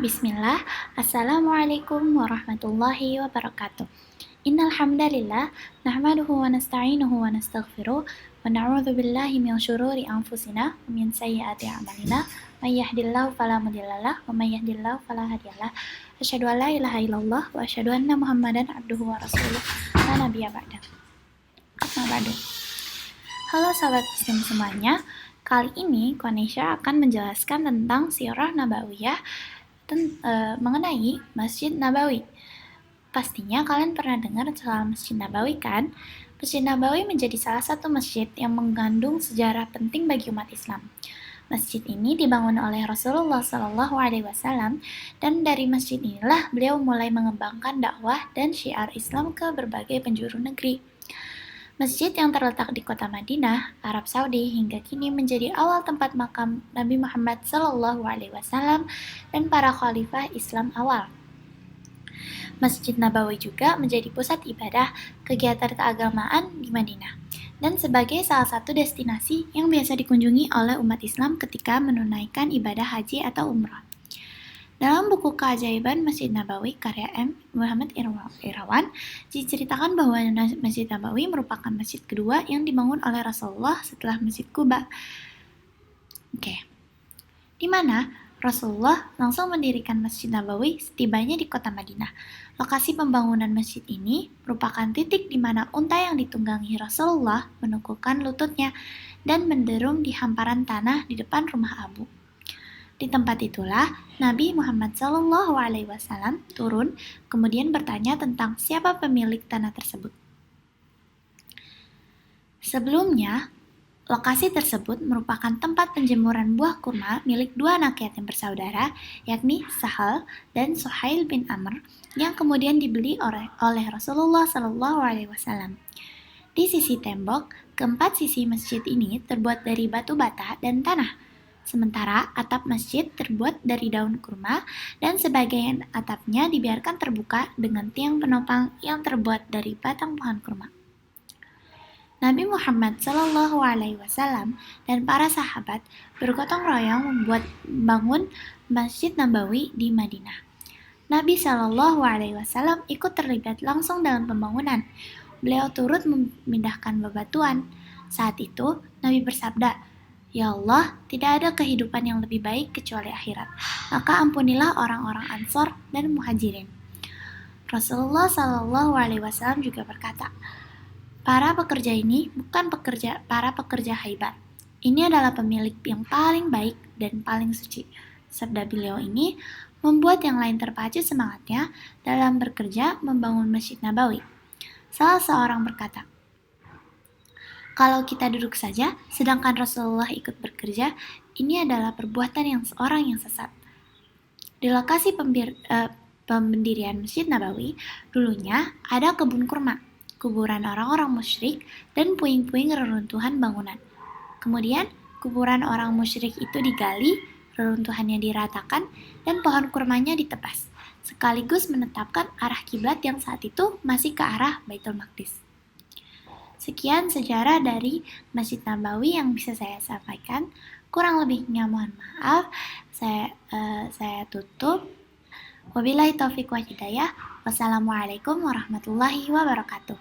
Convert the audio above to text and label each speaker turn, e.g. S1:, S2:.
S1: Bismillah, Assalamualaikum warahmatullahi wabarakatuh. Innal hamdalillah nahmaduhu wa nasta'inuhu wa nastaghfiruh wa na'udzu billahi min syururi anfusina wa min sayyiati a'malina may yahdihillahu fala mudhillalah wa may yudhlil fala hadiyalah. Asyhadu an la ilaha illallah wa asyhadu anna Muhammadan abduhu wa rasuluh la nabiyya ba'da. Amma ba'du. Halo sahabat muslim semuanya. Kali ini Konesha akan menjelaskan tentang Sirah Nabawiyah mengenai Masjid Nabawi. Pastinya kalian pernah dengar soal Masjid Nabawi kan? Masjid Nabawi menjadi salah satu masjid yang mengandung sejarah penting bagi umat Islam. Masjid ini dibangun oleh Rasulullah SAW dan dari masjid inilah beliau mulai mengembangkan dakwah dan syiar Islam ke berbagai penjuru negeri. Masjid yang terletak di kota Madinah, Arab Saudi, hingga kini menjadi awal tempat makam Nabi Muhammad SAW dan para khalifah Islam awal. Masjid Nabawi juga menjadi pusat ibadah kegiatan keagamaan di Madinah dan sebagai salah satu destinasi yang biasa dikunjungi oleh umat Islam ketika menunaikan ibadah haji atau umrah. Dalam buku Keajaiban Masjid Nabawi karya M. Muhammad Irawan, diceritakan bahwa Masjid Nabawi merupakan masjid kedua yang dibangun oleh Rasulullah setelah Masjid Quba. Di mana Rasulullah langsung mendirikan Masjid Nabawi setibanya di kota Madinah. Lokasi pembangunan masjid ini merupakan titik di mana unta yang ditunggangi Rasulullah menekukkan lututnya dan menderum di hamparan tanah di depan rumah Abu. Di tempat itulah Nabi Muhammad SAW turun, kemudian bertanya tentang siapa pemilik tanah tersebut. Sebelumnya, lokasi tersebut merupakan tempat penjemuran buah kurma milik dua anak yatim bersaudara, yakni Sahal dan Suhail bin Amr, yang kemudian dibeli oleh Rasulullah SAW. Di sisi tembok, keempat sisi masjid ini terbuat dari batu bata dan tanah. Sementara atap masjid terbuat dari daun kurma dan sebagian atapnya dibiarkan terbuka dengan tiang penopang yang terbuat dari batang pohon kurma. Nabi Muhammad SAW dan para sahabat bergotong royong membangun Masjid Nabawi di Madinah. Nabi SAW ikut terlibat langsung dalam pembangunan. Beliau turut memindahkan bebatuan. Saat itu Nabi bersabda, "Ya Allah, tidak ada kehidupan yang lebih baik kecuali akhirat. Maka ampunilah orang-orang Ansor dan Muhajirin." Rasulullah SAW juga berkata, "Para pekerja ini bukan para pekerja haibat. Ini adalah pemilik yang paling baik dan paling suci." Sabda beliau ini membuat yang lain terpacu semangatnya dalam bekerja membangun Masjid Nabawi. Salah seorang berkata, "Kalau kita duduk saja, sedangkan Rasulullah ikut bekerja, ini adalah perbuatan yang seorang yang sesat." Di lokasi pendirian Masjid Nabawi, dulunya ada kebun kurma, kuburan orang-orang musyrik, dan puing-puing reruntuhan bangunan. Kemudian, kuburan orang musyrik itu digali, reruntuhannya diratakan, dan pohon kurmanya ditebas, sekaligus menetapkan arah kiblat yang saat itu masih ke arah Baitul Maqdis. Sekian sejarah dari Masjid Nabawi yang bisa saya sampaikan. Kurang lebihnya mohon maaf. Saya tutup. Wabillahi taufiq wal hidayah. Wassalamualaikum warahmatullahi wabarakatuh.